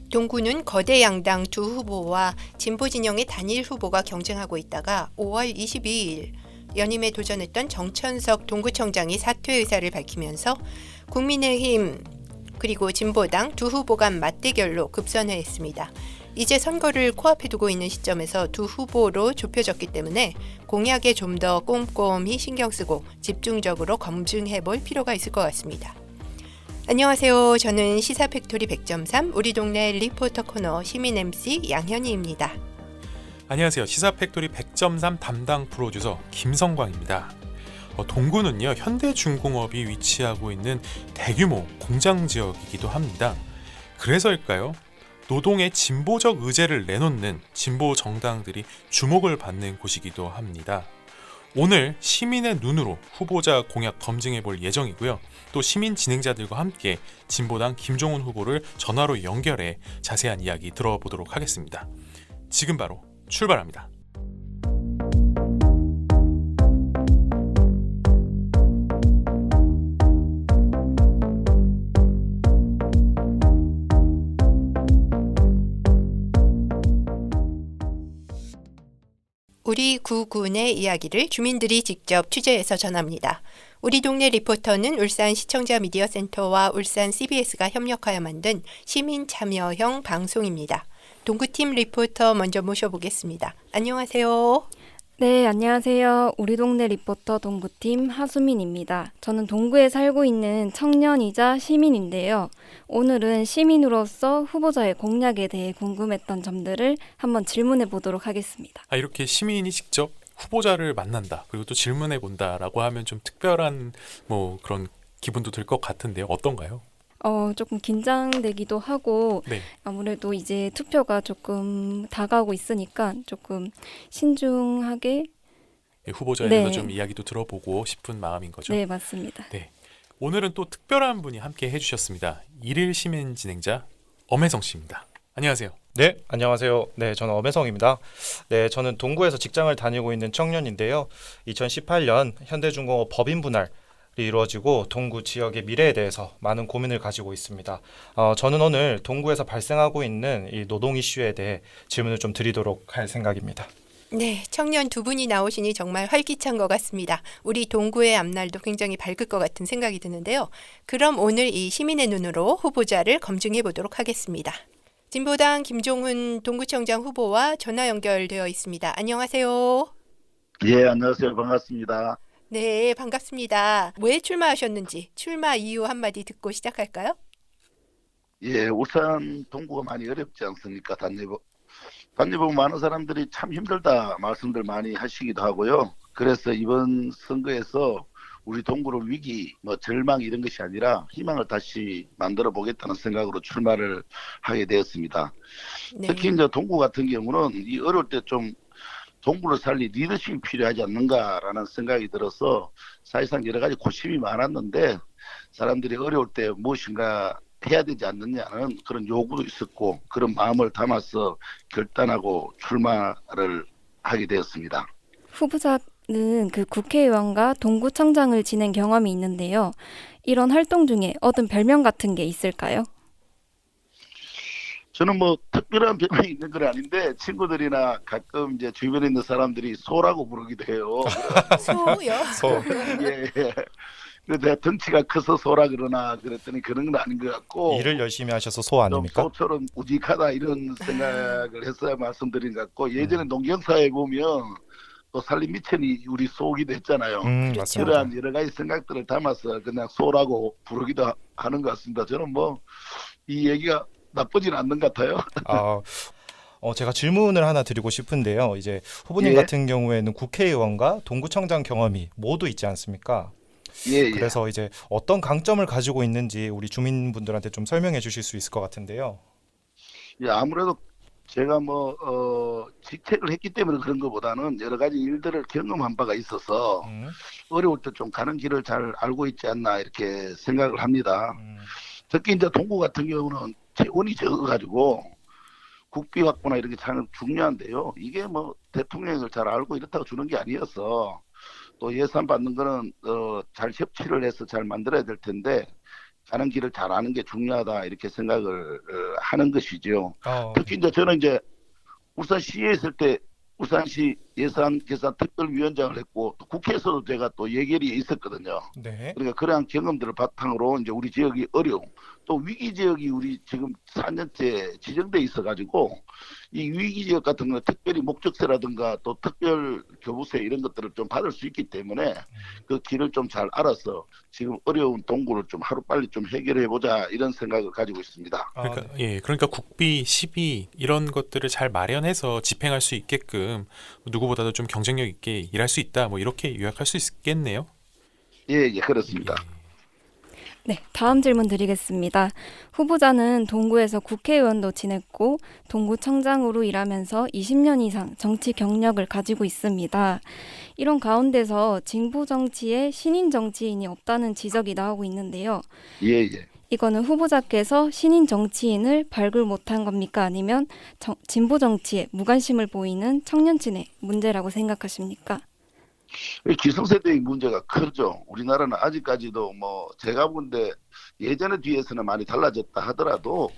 동구는 거대 양당 두 후보와 진보 진영의 단일 후보가 경쟁하고 있다가 5월 22일 연임에 도전했던 정천석 동구청장이 사퇴 의사를 밝히면서 국민의힘 그리고 진보당 두 후보 간 맞대결로 급선회했습니다. 이제 선거를 코앞에 두고 있는 시점에서 두 후보로 좁혀졌기 때문에 공약에 좀 더 꼼꼼히 신경 쓰고 집중적으로 검증해 볼 필요가 있을 것 같습니다. 안녕하세요. 저는 시사팩토리 100.3 우리 동네 리포터 코너 시민 MC 양현희입니다. 안녕하세요. 시사팩토리 100.3 담당 프로듀서 김성광입니다. 동구는요, 현대중공업이 위치하고 있는 대규모 공장 지역이기도 합니다. 그래서일까요? 노동의 진보적 의제를 내놓는 진보 정당들이 주목을 받는 곳이기도 합니다. 오늘 시민의 눈으로 후보자 공약 검증해 볼 예정이고요. 또 시민 진행자들과 함께 진보당 김종훈 후보를 전화로 연결해 자세한 이야기 들어보도록 하겠습니다. 지금 바로 출발합니다. 우리 구군의 이야기를 주민들이 직접 취재해서 전합니다. 우리 동네 리포터는 울산 시청자 미디어 센터와 울산 CBS가 협력하여 만든 시민 참여형 방송입니다. 동구팀 리포터 먼저 모셔보겠습니다. 안녕하세요. 네, 안녕하세요. 우리 동네 리포터 동구팀 하수민입니다. 저는 동구에 살고 있는 청년이자 시민인데요. 오늘은 시민으로서 후보자의 공약에 대해 궁금했던 점들을 한번 질문해 보도록 하겠습니다. 이렇게 시민이 직접 후보자를 만난다, 그리고 또 질문해 본다라고 하면 좀 특별한 그런 기분도 들 것 같은데요. 어떤가요? 조금 긴장되기도 하고 네. 아무래도 이제 투표가 조금 다가오고 있으니까 조금 신중하게 후보자에 대해서 네. 좀 이야기도 들어보고 싶은 마음인 거죠? 네, 맞습니다. 네. 오늘은 또 특별한 분이 함께 해주셨습니다. 일일 시민 진행자 엄혜성 씨입니다. 안녕하세요. 네, 안녕하세요. 네, 저는 엄혜성입니다. 네, 저는 동구에서 직장을 다니고 있는 청년인데요. 2018년 현대중공업 법인 분할이 이루어지고 동구 지역의 미래에 대해서 많은 고민을 가지고 있습니다. 저는 오늘 동구에서 발생하고 있는 이 노동 이슈에 대해 질문을 좀 드리도록 할 생각입니다. 네, 청년 두 분이 나오시니 정말 활기찬 것 같습니다. 우리 동구의 앞날도 굉장히 밝을 것 같은 생각이 드는데요. 그럼 오늘 이 시민의 눈으로 후보자를 검증해 보도록 하겠습니다. 진보당 김종훈 동구청장 후보와 전화 연결되어 있습니다. 안녕하세요. 예, 안녕하세요. 반갑습니다. 네, 반갑습니다. 왜 출마하셨는지 출마 이유 한마디 듣고 시작할까요? 예, 울산 동구가 많이 어렵지 않습니까? 단일보 많은 사람들이 참 힘들다 말씀들 많이 하시기도 하고요. 그래서 이번 선거에서 우리 동구를 위기, 절망 이런 것이 아니라 희망을 다시 만들어 보겠다는 생각으로 출마를 하게 되었습니다. 네. 특히 이제 동구 같은 경우는 이 어려울 때 좀 동구를 살릴 리더십이 필요하지 않는가라는 생각이 들어서 사실상 여러 가지 고심이 많았는데 사람들이 어려울 때 무엇인가 해야 되지 않느냐는 그런 요구도 있었고 그런 마음을 담아서 결단하고 출마를 하게 되었습니다. 후보자는 그 국회의원과 동구청장을 지낸 경험이 있는데요. 이런 활동 중에 얻은 별명 같은 게 있을까요? 저는 특별한 별명이 있는 건 아닌데 친구들이나 가끔 이제 주변에 있는 사람들이 소라고 부르기도 해요. 소요? 소. 예, 예. 그래서 내가 덩치가 커서 소라 그러나 그랬더니 그런 건 아닌 것 같고 일을 열심히 하셔서 소 아닙니까? 소처럼 우직하다 이런 생각을 했어야 말씀드린 것 같고 예전에 농경사에 보면 또 살림 미천이 우리 소기도 했잖아요. 맞습니다. 그러한 여러 가지 생각들을 담아서 그냥 소라고 부르기도 하는 것 같습니다. 저는 이 얘기가 나쁘진 않는 것 같아요. 제가 질문을 하나 드리고 싶은데요. 이제 후보님 예. 같은 경우에는 국회의원과 동구청장 경험이 모두 있지 않습니까? 예. 그래서 이제 어떤 강점을 가지고 있는지 우리 주민분들한테 좀 설명해 주실 수 있을 것 같은데요. 예, 아무래도 제가 직책을 했기 때문에 그런 것보다는 여러 가지 일들을 경험한 바가 있어서 어려울 때 좀 가는 길을 잘 알고 있지 않나 이렇게 생각을 합니다. 특히 이제 동구 같은 경우는 재원이 적어가지고 국비 확보나 이런 게 참 중요한데요. 이게 대통령을 잘 알고 이렇다고 주는 게 아니어서 또 예산 받는 거는 잘 협치를 해서 잘 만들어야 될 텐데 가는 길을 잘 아는 게 중요하다 이렇게 생각을 하는 것이죠. 어, 특히 이제 저는 이제 울산시에 있을 때 울산시 예산 계산 특별위원장을 했고 또 국회에서도 제가 또 예결위에 있었거든요. 네. 그러니까 그러한 경험들을 바탕으로 이제 우리 지역이 어려움 또 위기 지역이 우리 지금 4년째 지정돼 있어가지고 이 위기 지역 같은 거 특별히 목적세라든가 또 특별 교부세 이런 것들을 좀 받을 수 있기 때문에 그 길을 좀 잘 알아서 지금 어려운 동구를 좀 하루빨리 좀 해결해 보자 이런 생각을 가지고 있습니다. 아, 그러니까 네. 예, 그러니까 국비, 시비 이런 것들을 잘 마련해서 집행할 수 있게끔 누구보다도 좀 경쟁력 있게 일할 수 있다. 뭐 이렇게 요약할 수 있겠네요. 예, 예, 그렇습니다. 네, 다음 질문 드리겠습니다. 후보자는 동구에서 국회의원도 지냈고 동구청장으로 일하면서 20년 이상 정치 경력을 가지고 있습니다. 이런 가운데서 진보 정치에 신인 정치인이 없다는 지적이 나오고 있는데요. 예, 예. 이거는 후보자께서 신인 정치인을 발굴 못한 겁니까? 아니면 진보 정치에 무관심을 보이는 청년층의 문제라고 생각하십니까? 이 기성세대의 문제가 크죠. 우리나라는 아직까지도 뭐 제가 본데 예전에 비해서는 많이 달라졌다 하더라도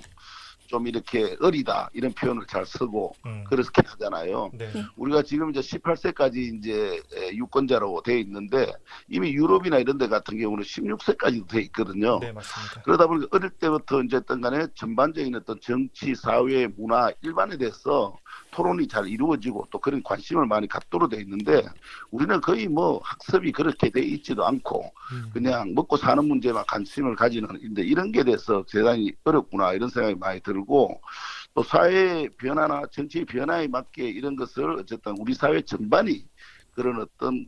좀 이렇게 어리다 이런 표현을 잘 쓰고 그렇게 하잖아요. 네. 네. 우리가 지금 이제 18세까지 이제 유권자로 돼 있는데 이미 유럽이나 이런 데 같은 경우는 16세까지도 돼 있거든요. 네, 맞습니다. 그러다 보니까 어릴 때부터 이제 어떤 간에 전반적인 어떤 정치, 사회, 문화, 일반에 대해서 토론이 잘 이루어지고 또 그런 관심을 많이 갖도록 돼 있는데 우리는 거의 뭐 학습이 그렇게 돼 있지도 않고 그냥 먹고 사는 문제만 관심을 가지는 인데 이런 게 대해서 대단히 어렵구나 이런 생각이 많이 들고 또 사회 변화나 정치 변화에 맞게 이런 것을 어쨌든 우리 사회 전반이 그런 어떤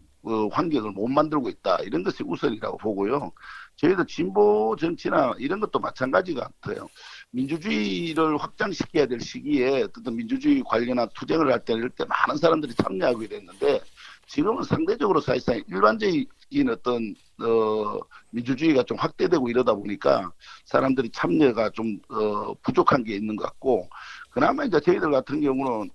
환경을 못 만들고 있다 이런 것이 우선이라고 보고요. 저희도 진보 정치나 이런 것도 마찬가지 같아요. 민주주의를 확장시켜야 될 시기에 어떤 민주주의 관련한 투쟁을 할 때 이럴 때 많은 사람들이 참여하고 이랬는데 지금은 상대적으로 사실상 일반적인 어떤 민주주의가 좀 확대되고 이러다 보니까 사람들이 참여가 좀 부족한 게 있는 것 같고 그나마 이제 저희들 같은 경우는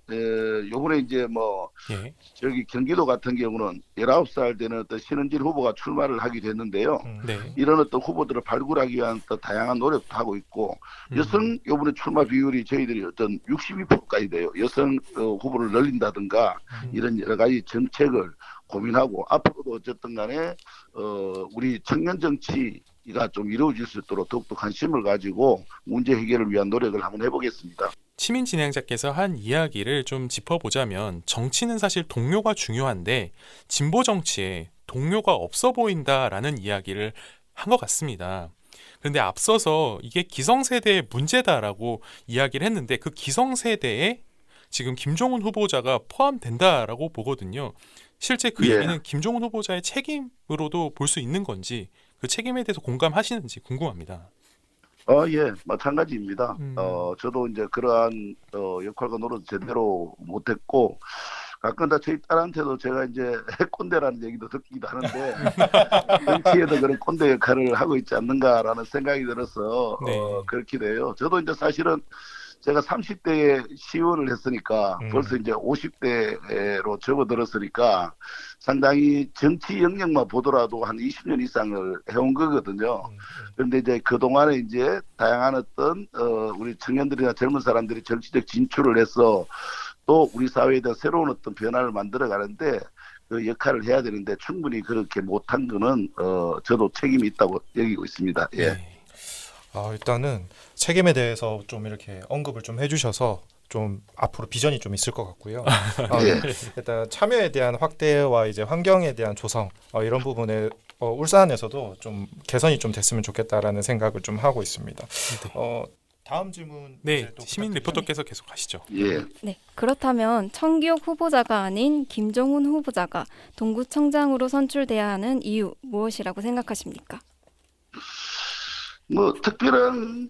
요번에 이제 뭐 예. 저기 경기도 같은 경우는 19살 되는 어떤 신은진 후보가 출마를 하게 됐는데요. 네. 이런 어떤 후보들을 발굴하기 위한 또 다양한 노력도 하고 있고 여성 요번에 출마 비율이 저희들이 어떤 62%까지 돼요. 여성 후보를 늘린다든가 이런 여러 가지 정책을 고민하고 앞으로도 어쨌든 간에 우리 청년 정치가 좀 이루어질 수 있도록 더욱더 관심을 가지고 문제 해결을 위한 노력을 한번 해보겠습니다. 시민 진행자께서 한 이야기를 좀 짚어보자면 정치는 사실 동료가 중요한데 진보 정치에 동료가 없어 보인다라는 이야기를 한 것 같습니다. 그런데 앞서서 이게 기성세대의 문제다라고 이야기를 했는데 그 기성세대에 지금 김종훈 후보자가 포함된다라고 보거든요. 실제 그 예. 얘기는 김종훈 후보자의 책임으로도 볼 수 있는 건지 그 책임에 대해서 공감하시는지 궁금합니다. 예, 마찬가지입니다. 음. 저도 이제 그러한 역할과 노릇 제대로 못했고 가끔 다 저희 딸한테도 제가 이제 꼰대라는 얘기도 듣기도 하는데 정치에도 그런 꼰대 역할을 하고 있지 않는가라는 생각이 들어서 네. 그렇게 돼요. 저도 이제 사실은 제가 30대에 시의원을 했으니까 벌써 이제 50대로 접어들었으니까 상당히 정치 영역만 보더라도 한 20년 이상을 해온 거거든요. 그런데 이제 그동안에 이제 다양한 어떤 우리 청년들이나 젊은 사람들이 정치적 진출을 해서 또 우리 사회에 대한 새로운 어떤 변화를 만들어 가는데 그 역할을 해야 되는데 충분히 그렇게 못한 거는 저도 책임이 있다고 여기고 있습니다. 예. 네. 일단은 책임에 대해서 좀 이렇게 언급을 좀 해주셔서 좀 앞으로 비전이 좀 있을 것 같고요. 예. 일단 참여에 대한 확대와 이제 환경에 대한 조성 이런 부분에 울산에서도 좀 개선이 좀 됐으면 좋겠다라는 생각을 좀 하고 있습니다. 다음 질문 네, 이제 또 시민 부탁드립니다. 리포터께서 계속 하시죠. 예. 네, 그렇다면 청기욱 후보자가 아닌 김종훈 후보자가 동구청장으로 선출돼야 하는 이유 무엇이라고 생각하십니까? 뭐 특별한다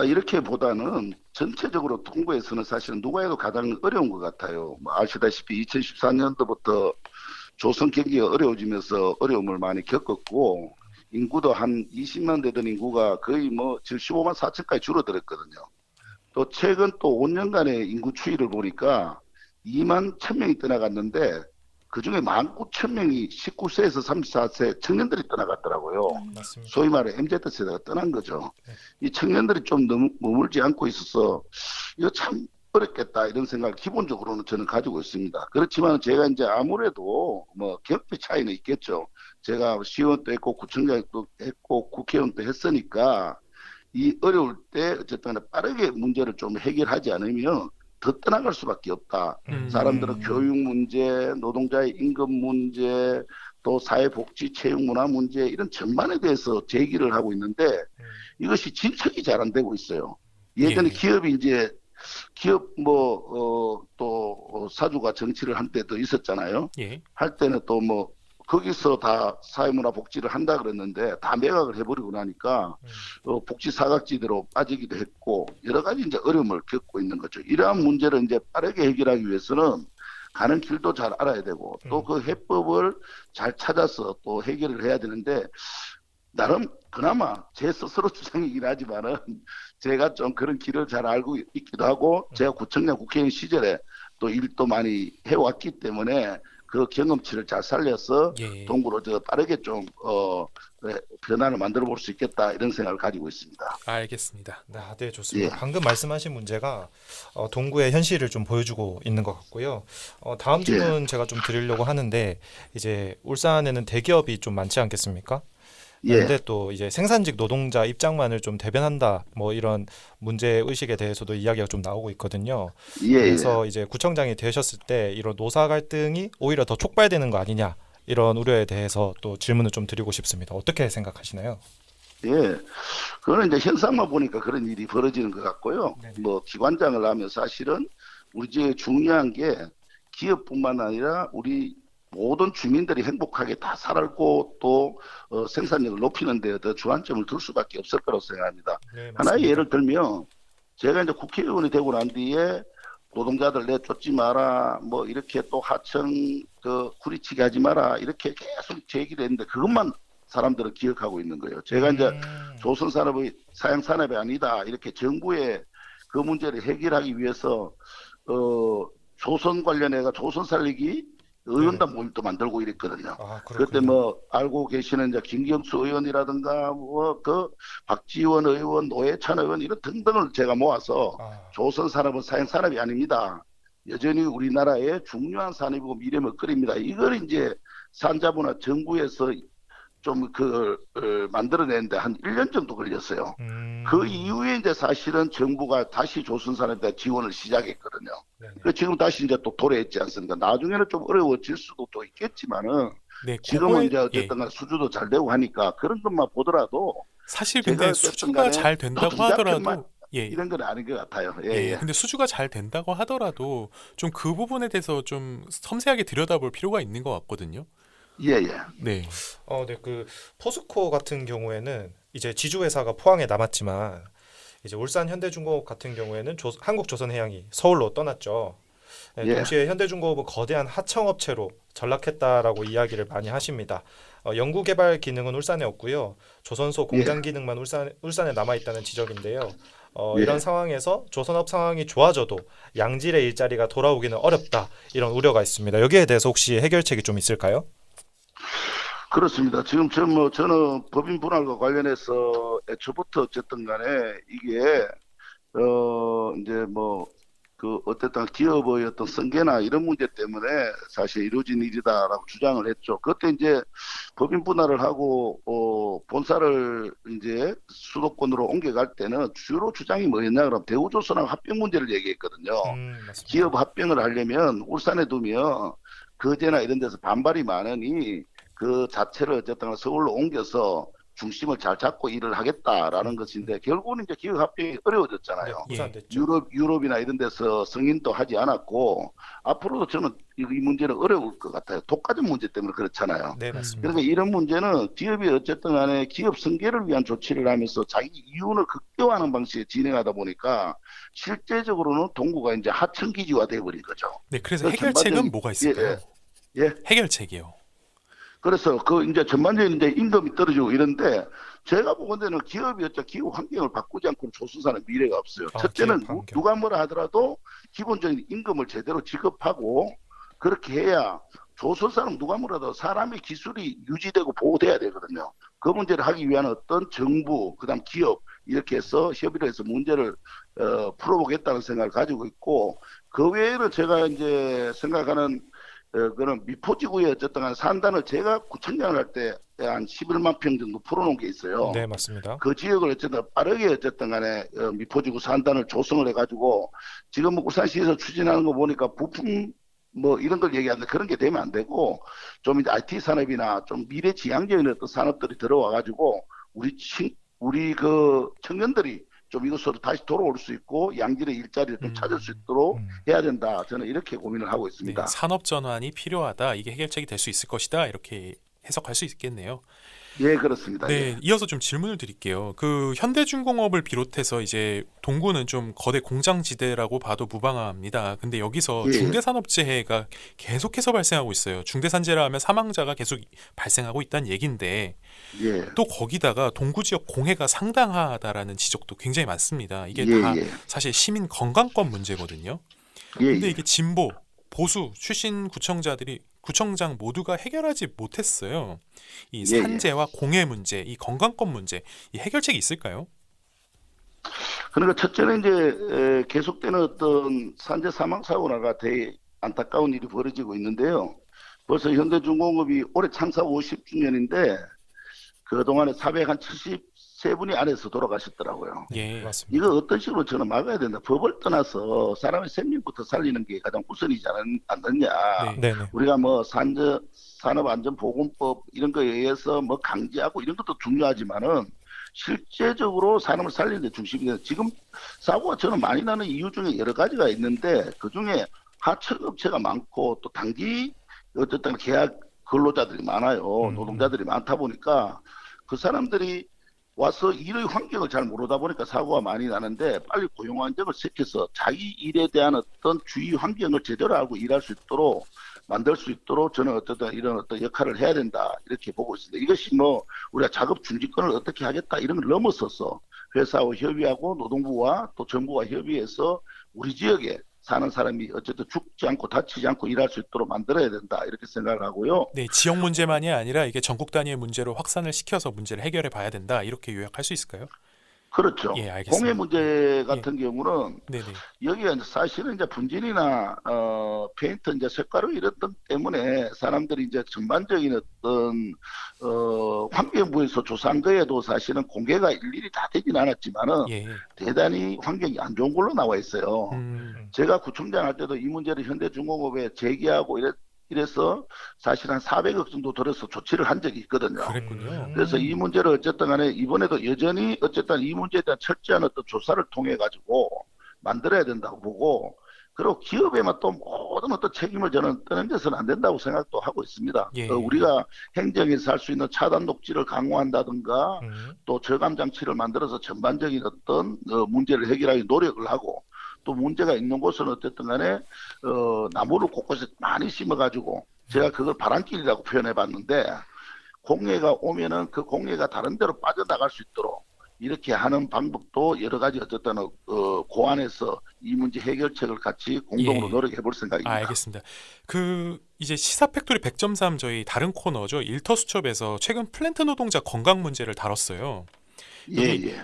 이렇게보다는 전체적으로 동구에서는 사실은 누가 해도 가장 어려운 것 같아요. 뭐 아시다시피 2014년도부터 조선 경기가 어려워지면서 어려움을 많이 겪었고 인구도 한 20만 되던 인구가 거의 뭐 75만 4천까지 줄어들었거든요. 또 최근 또 5년간의 인구 추이를 보니까 2만 1,000명이 떠나갔는데 그중에 19,000명이 19세에서 34세 청년들이 떠나갔더라고요. 맞습니다. 소위 말해 MZ세대가 떠난 거죠. 네. 이 청년들이 좀 너무 머물지 않고 있어서 이거 참 어렵겠다 이런 생각을 기본적으로는 저는 가지고 있습니다. 그렇지만 제가 이제 아무래도 뭐 경비 차이는 있겠죠. 제가 시의원도 했고 구청장도 했고 국회의원도 했으니까 이 어려울 때 어쨌든 빠르게 문제를 좀 해결하지 않으면 더 떠나갈 수밖에 없다. 사람들은 교육 문제, 노동자의 임금 문제, 또 사회복지, 체육문화 문제 이런 전반에 대해서 제기를 하고 있는데 이것이 진척이 잘 안 되고 있어요. 예전에 예. 기업이 이제 기업 또 사주가 정치를 한 때도 있었잖아요. 예. 할 때는 또 뭐 거기서 다 사회문화 복지를 한다 그랬는데 다 매각을 해버리고 나니까 복지 사각지대로 빠지기도 했고 여러 가지 이제 어려움을 겪고 있는 거죠. 이러한 문제를 이제 빠르게 해결하기 위해서는 가는 길도 잘 알아야 되고 또 그 해법을 잘 찾아서 또 해결을 해야 되는데 나름 그나마 제 스스로 주장이긴 하지만은 제가 좀 그런 길을 잘 알고 있기도 하고 제가 구청장 국회의원 시절에 또 일도 많이 해왔기 때문에 그 경험치를 잘 살려서 예. 동구로 빠르게 좀 변화를 만들어 볼 수 있겠다 이런 생각을 가지고 있습니다. 알겠습니다. 네, 좋습니다. 예. 방금 말씀하신 문제가 동구의 현실을 좀 보여주고 있는 것 같고요. 다음 질문 제가 좀 드리려고 하는데 이제 울산에는 대기업이 좀 많지 않겠습니까? 예. 그런데 또 이제 생산직 노동자 입장만을 좀 대변한다 뭐 이런 문제 의식에 대해서도 이야기가 좀 나오고 있거든요. 예. 그래서 이제 구청장이 되셨을 때 이런 노사 갈등이 오히려 더 촉발되는 거 아니냐 이런 우려에 대해서 또 질문을 좀 드리고 싶습니다. 어떻게 생각하시나요? 예. 그거는 이제 현상만 보니까 그런 일이 벌어지는 것 같고요. 네네. 뭐 기관장을 하면 사실은 우리 집에 중요한 게 기업뿐만 아니라 우리 모든 주민들이 행복하게 다 살고 또 생산력을 높이는 데 더 주안점을 둘 수밖에 없을 거라고 생각합니다. 네, 하나의 예를 들면 제가 이제 국회의원이 되고 난 뒤에 노동자들 내쫓지 마라 뭐 이렇게 또 하청 구리치기 하지 마라 이렇게 계속 제기를 했는데 그것만 사람들은 기억하고 있는 거예요. 제가 이제 조선산업의 사양산업이 아니다 이렇게 정부의 그 문제를 해결하기 위해서 조선 관련해가 조선 살리기 의원단 모임도 만들고 이랬거든요. 아, 그때 뭐 알고 계시는 이제 김경수 의원이라든가 뭐 그 박지원 의원, 노회찬 의원 이런 등등을 제가 모아서 조선 산업은 사양 산업이 아닙니다. 여전히 우리나라의 중요한 산업이고 미래 먹거리입니다. 이걸 이제 산자부나 정부에서 좀 만들어내는데 한 1년 정도 걸렸어요. 그 이후에 이제 사실은 정부가 다시 조선산업에 지원을 시작했거든요. 그 지금 다시 이제 또 도래했지 않습니까? 나중에는 좀 어려워질 수도 또 있겠지만은 네, 지금은 이제 예. 어쨌든 수주도 잘 되고 하니까 그런 것만 보더라도 사실 제가 근데 어쨌든 수주가 간에 잘 된다고 하더라도 예. 이런 건 아닌 것 같아요. 예, 예, 예. 근데 수주가 잘 된다고 하더라도 좀 그 부분에 대해서 좀 섬세하게 들여다볼 필요가 있는 것 같거든요. 예, 예. 네. 네, 그 포스코 같은 경우에는 이제 지주회사가 포항에 남았지만 이제 울산 현대중공업 같은 경우에는 한국조선해양이 서울로 떠났죠. 네, 예. 동시에 현대중공업은 거대한 하청업체로 전락했다라고 이야기를 많이 하십니다. 연구개발 기능은 울산에 없고요. 조선소 공장 기능만 울산에 남아있다는 지적인데요. 예. 이런 상황에서 조선업 상황이 좋아져도 양질의 일자리가 돌아오기는 어렵다. 이런 우려가 있습니다. 여기에 대해서 혹시 해결책이 좀 있을까요? 그렇습니다. 지금 저는 법인 분할과 관련해서 애초부터 어쨌든 간에 이게 이제 뭐 어쨌든 기업의 어떤 승계나 이런 문제 때문에 사실 이루어진 일이다라고 주장을 했죠. 그때 이제 법인 분할을 하고 본사를 이제 수도권으로 옮겨갈 때는 주로 주장이 뭐였냐 그러면 대우조선하고 합병 문제를 얘기했거든요. 맞습니다. 기업 합병을 하려면 울산에 두면 거제나 이런 데서 반발이 많으니 그 자체를 어쨌든 서울로 옮겨서 중심을 잘 잡고 일을 하겠다라는 것인데 결국은 이제 기업 합병이 어려워졌잖아요. 네, 무산됐죠. 유럽이나 이런 데서 승인도 하지 않았고 앞으로도 저는 이 문제는 어려울 것 같아요. 독과점 문제 때문에 그렇잖아요. 네, 맞습니다. 그러니까 이런 문제는 기업이 어쨌든 간에 기업 승계를 위한 조치를 하면서 자기 이윤을 극대화하는 방식에 진행하다 보니까 실제적으로는 동구가 이제 하청 기지화 돼버린 거죠. 네, 그래서 해결책은 뭐가 있을까요? 예. 해결책이요. 그래서 이제 전반적인 이제 임금이 떨어지고 이런데 제가 보건대는 기업이 기후 환경을 바꾸지 않고는 조선사는 미래가 없어요. 첫째는 기업 환경. 누가 뭐라 하더라도 기본적인 임금을 제대로 지급하고 그렇게 해야 조설사는 누가 뭐라도 사람의 기술이 유지되고 보호돼야 되거든요. 그 문제를 하기 위한 어떤 정부, 그다음 기업 이렇게 해서 협의를 해서 문제를 풀어보겠다는 생각을 가지고 있고 그 외에는 제가 이제 생각하는 그런 미포지구에 어쨌든 간 산단을 제가 구청장을 할 때 한 11만 평 정도 풀어놓은 게 있어요. 네, 맞습니다. 그 지역을 어쨌든 빠르게 어쨌든 간에 미포지구 산단을 조성을 해가지고 지금 뭐 울산시에서 추진하는 거 보니까 부품 뭐 이런 걸 얘기하는데 그런 게 되면 안 되고 좀 이제 IT 산업이나 좀 미래지향적인 어떤 산업들이 들어와가지고 우리 그 청년들이 좀 이것으로 다시 돌아올 수 있고 양질의 일자리를 좀 찾을 수 있도록 해야 된다. 저는 이렇게 고민을 하고 있습니다. 네, 산업 전환이 필요하다. 이게 해결책이 될 수 있을 것이다. 이렇게 해석할 수 있겠네요. 예, 그렇습니다. 네, 예. 이어서 좀 질문을 드릴게요. 그 현대중공업을 비롯해서 이제 동구는 좀 거대 공장지대라고 봐도 무방합니다. 근데 여기서 예. 중대산업재해가 계속해서 발생하고 있어요. 중대산재라 하면 사망자가 계속 발생하고 있다는 얘긴데 예. 또 거기다가 동구 지역 공해가 상당하다라는 지적도 굉장히 많습니다. 이게 예, 다 예. 사실 시민 건강권 문제거든요. 예, 근데 예. 이게 진보, 보수, 출신 구청장 모두가 해결하지 못했어요. 이 예, 예. 산재와 공해 문제, 이 건강권 문제, 이 해결책이 있을까요? 그러니까 첫째는 이제 계속되는 어떤 산재 사망 사고가 되게 안타까운 일이 벌어지고 있는데요. 벌써 현대중공업이 올해 창사 50주년인데 그동안에 473분이 안에서 돌아가셨더라고요. 예, 맞습니다. 이거 어떤 식으로 저는 막아야 된다. 법을 떠나서 사람의 생명부터 살리는 게 가장 우선이지 않느냐. 네. 네네. 우리가 뭐 산업안전보건법 이런 거에 의해서 뭐 강제하고 이런 것도 중요하지만은 실제적으로 사람을 살리는 데 중심이 돼요. 지금 사고가 저는 많이 나는 이유 중에 여러 가지가 있는데 그 중에 하청업체가 많고 또 단기 어쨌든 계약 근로자들이 많아요. 노동자들이 많다 보니까 그 사람들이 와서 일의 환경을 잘 모르다 보니까 사고가 많이 나는데 빨리 고용 안정을 시켜서 자기 일에 대한 어떤 주의 환경을 제대로 알고 일할 수 있도록 만들 수 있도록 저는 어떤 이런 어떤 역할을 해야 된다 이렇게 보고 있습니다. 이것이 뭐 우리가 작업 중지권을 어떻게 하겠다 이런 걸 넘어서서 회사와 협의하고 노동부와 또 정부와 협의해서 우리 지역에 사는 사람이 어쨌든 죽지 않고 다치지 않고 일할 수 있도록 만들어야 된다 이렇게 생각을 하고요. 네, 지역 문제만이 아니라 이게 전국 단위의 문제로 확산을 시켜서 문제를 해결해 봐야 된다. 이렇게 요약할 수 있을까요? 그렇죠. 예, 알겠습니다. 공해 문제 같은 경우는 네네. 여기가 이제 사실은 이제 분진이나 페인트 이제 색깔로 이런 것 때문에 사람들이 이제 전반적인 어떤 환경부에서 조사한 거에도 사실은 공개가 일일이 다 되진 않았지만은 예. 대단히 환경이 안 좋은 걸로 나와 있어요. 제가 구청장 할 때도 이 문제를 현대중공업에 제기하고 이래서 사실 한 400억 정도 들어서 조치를 한 적이 있거든요. 그랬군요. 그래서 이 문제를 어쨌든 간에 이번에도 여전히 어쨌든 이 문제에 대한 철저한 어떤 조사를 통해 가지고 만들어야 된다고 보고 그리고 기업에만 또 모든 어떤 책임을 저는 떠넘겨서는 안 된다고 생각도 하고 있습니다. 예. 우리가 행정에서 할 수 있는 차단 녹지를 강화한다든가 또 저감 장치를 만들어서 전반적인 어떤 문제를 해결하기 노력을 하고 또 문제가 있는 곳은 어쨌든 간에 나무를 곳곳에 많이 심어가지고 제가 그걸 바람길이라고 표현해 봤는데 공해가 오면은 그 공해가 다른 데로 빠져나갈 수 있도록 이렇게 하는 방법도 여러 가지 어쨌든 고안해서 이 문제 해결책을 같이 공동으로 예. 노력해 볼 생각입니다. 알겠습니다. 그 이제 시사 팩토리 100.3 저희 다른 코너죠. 일터수첩에서 최근 플랜트 노동자 건강 문제를 다뤘어요. 예, 여기 예.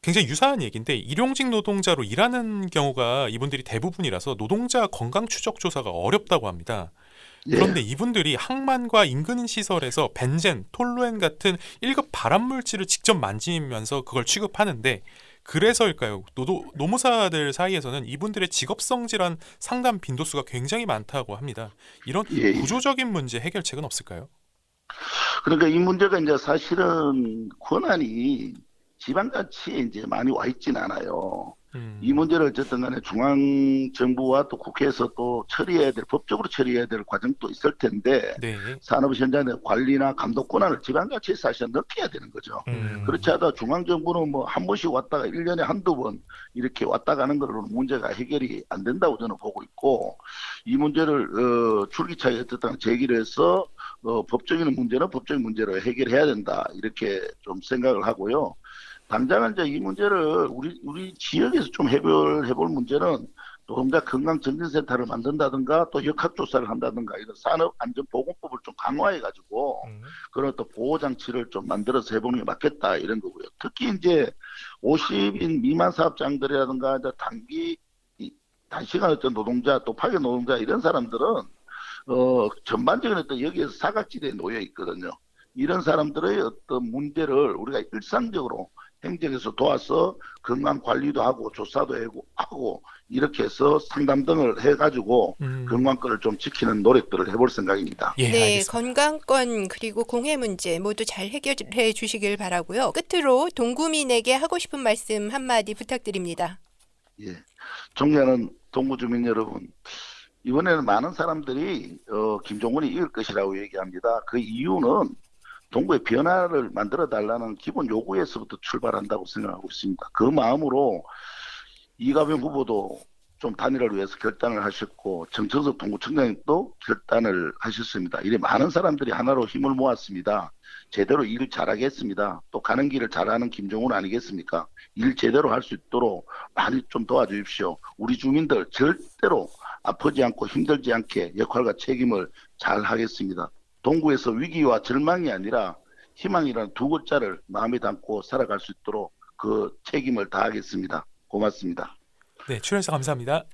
굉장히 유사한 얘기인데 일용직 노동자로 일하는 경우가 이분들이 대부분이라서 노동자 건강 추적 조사가 어렵다고 합니다. 예. 그런데 이분들이 항만과 인근 시설에서 벤젠, 톨루엔 같은 1급 발암 물질을 직접 만지면서 그걸 취급하는데 그래서일까요? 노무사들 사이에서는 이분들의 직업성 질환 상담 빈도수가 굉장히 많다고 합니다. 이런 예, 예. 구조적인 문제 해결책은 없을까요? 그러니까 이 문제가 이제 사실은 권한이 지방자치에 이제 많이 와 있진 않아요. 이 문제를 어쨌든 간에 중앙정부와 또 국회에서 또 처리해야 될, 법적으로 처리해야 될 과정도 있을 텐데, 네. 산업 현장의 관리나 감독 권한을 지방자치에 사실 넣게 되는 거죠. 그렇지 않다 중앙정부는 뭐 한 번씩 왔다가 1년에 한두 번 이렇게 왔다 가는 걸로는 문제가 해결이 안 된다고 저는 보고 있고, 이 문제를, 줄기차게 어쨌든 제기를 해서, 법적인 문제는 법적인 문제로 해결해야 된다. 이렇게 좀 생각을 하고요. 당장은 이제 이 문제를 우리 지역에서 좀 해결해 볼 문제는 노동자 건강정진센터를 만든다든가 또 역학조사를 한다든가 이런 산업안전보건법을 좀 강화해가지고 그런 어떤 보호장치를 좀 만들어서 해보는 게 맞겠다 이런 거고요. 특히 이제 50인 미만 사업장들이라든가 이제 단시간 어떤 노동자 또 파견 노동자 이런 사람들은 전반적인 어떤 여기에서 사각지대에 놓여 있거든요. 이런 사람들의 어떤 문제를 우리가 일상적으로 행정에서 도와서 건강 관리도 하고 조사도 하고 이렇게 해서 상담 등을 해가지고 건강권을 좀 지키는 노력들을 해볼 생각입니다. 예, 네, 알겠습니다. 건강권 그리고 공해 문제 모두 잘 해결해 주시길 바라고요. 끝으로 동구민에게 하고 싶은 말씀 한마디 부탁드립니다. 예, 존경하는 동구 주민 여러분, 이번에는 많은 사람들이 김종훈이 이길 것이라고 얘기합니다. 그 이유는 동구의 변화를 만들어 달라는 기본 요구에서부터 출발한다고 생각하고 있습니다. 그 마음으로 이가병 후보도 좀 단일화를 위해서 결단을 하셨고 정천석 동구청장도 결단을 하셨습니다. 이래 많은 사람들이 하나로 힘을 모았습니다. 제대로 일 잘하겠습니다. 또 가는 길을 잘하는 김종훈 아니겠습니까? 일 제대로 할 수 있도록 많이 좀 도와주십시오. 우리 주민들 절대로 아프지 않고 힘들지 않게 역할과 책임을 잘 하겠습니다. 동구에서 위기와 절망이 아니라 희망이라는 두 글자를 마음에 담고 살아갈 수 있도록 그 책임을 다하겠습니다. 고맙습니다. 네, 출연해서 감사합니다.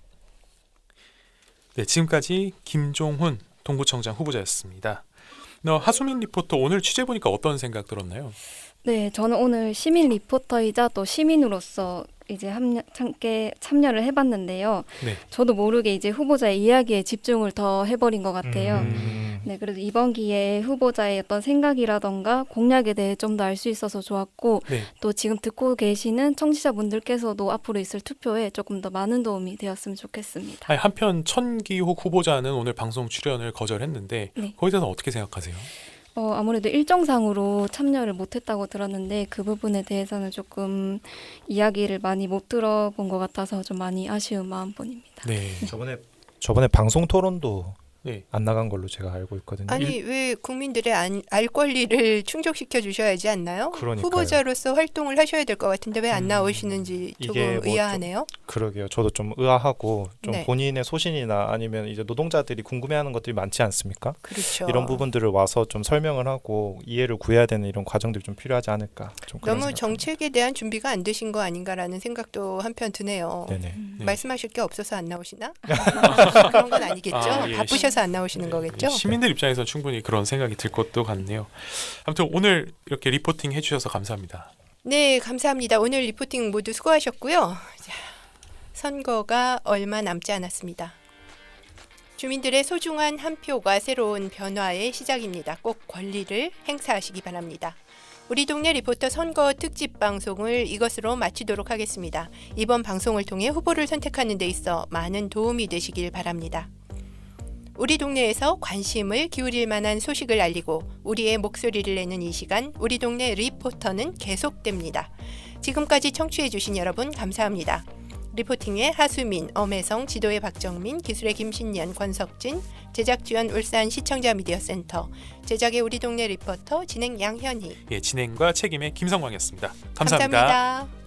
네, 지금까지 김종훈 동구청장 후보자였습니다. 하수민 리포터 오늘 취재 보니까 어떤 생각 들었나요? 네, 저는 오늘 시민 리포터이자 또 시민으로서 이제 함께 참여를 해봤는데요. 네. 저도 모르게 이제 후보자의 이야기에 집중을 더 해버린 것 같아요. 네, 그래서 이번 기회에 후보자의 어떤 생각이라던가 공약에 대해 좀 더 알 수 있어서 좋았고, 네. 또 지금 듣고 계시는 청취자분들께서도 앞으로 있을 투표에 조금 더 많은 도움이 되었으면 좋겠습니다. 아니, 한편 천기욱 후보자는 오늘 방송 출연을 거절했는데 네. 거기에 대해서 어떻게 생각하세요? 아무래도 일정상으로 참여를 못했다고 들었는데 그 부분에 대해서는 조금 이야기를 많이 못 들어본 것 같아서 좀 많이 아쉬운 마음뿐입니다. 네. 저번에 방송 토론도 네. 안 나간 걸로 제가 알고 있거든요. 아니 왜 국민들의 알 권리를 충족시켜 주셔야지 않나요? 그러니까요. 후보자로서 활동을 하셔야 될 것 같은데 왜 안 나오시는지 이게 조금 뭐 의아하네요. 그러게요. 저도 좀 의아하고 좀 네. 본인의 소신이나 아니면 이제 노동자들이 궁금해하는 것들이 많지 않습니까? 그렇죠. 이런 부분들을 와서 좀 설명을 하고 이해를 구해야 되는 이런 과정들이 좀 필요하지 않을까. 좀 그런 너무 생각합니다. 정책에 대한 준비가 안 되신 거 아닌가라는 생각도 한편 드네요. 네네. 네. 말씀하실 게 없어서 안 나오시나? 그런 건 아니겠죠. 아, 예. 바쁘셔서 안 나오시는 거겠죠. 시민들 입장에서 충분히 그런 생각이 들 것도 같네요. 아무튼 오늘 이렇게 리포팅 해주셔서 감사합니다. 네, 감사합니다. 오늘 리포팅 모두 수고하셨고요. 자, 선거가 얼마 남지 않았습니다. 주민들의 소중한 한 표가 새로운 변화의 시작입니다. 꼭 권리를 행사하시기 바랍니다. 우리 동네 리포터 선거 특집 방송을 이것으로 마치도록 하겠습니다. 이번 방송을 통해 후보를 선택하는 데 있어 많은 도움이 되시길 바랍니다. 우리 동네에서 관심을 기울일 만한 소식을 알리고 우리의 목소리를 내는 이 시간 우리 동네 리포터는 계속됩니다. 지금까지 청취해주신 여러분 감사합니다. 리포팅의 하수민, 엄혜성, 지도의 박정민, 기술의 김신년, 권석진, 제작 지원 울산 시청자 미디어 센터, 제작의 우리 동네 리포터, 진행 양현희. 예, 진행과 책임의 김성광이었습니다. 감사합니다. 감사합니다.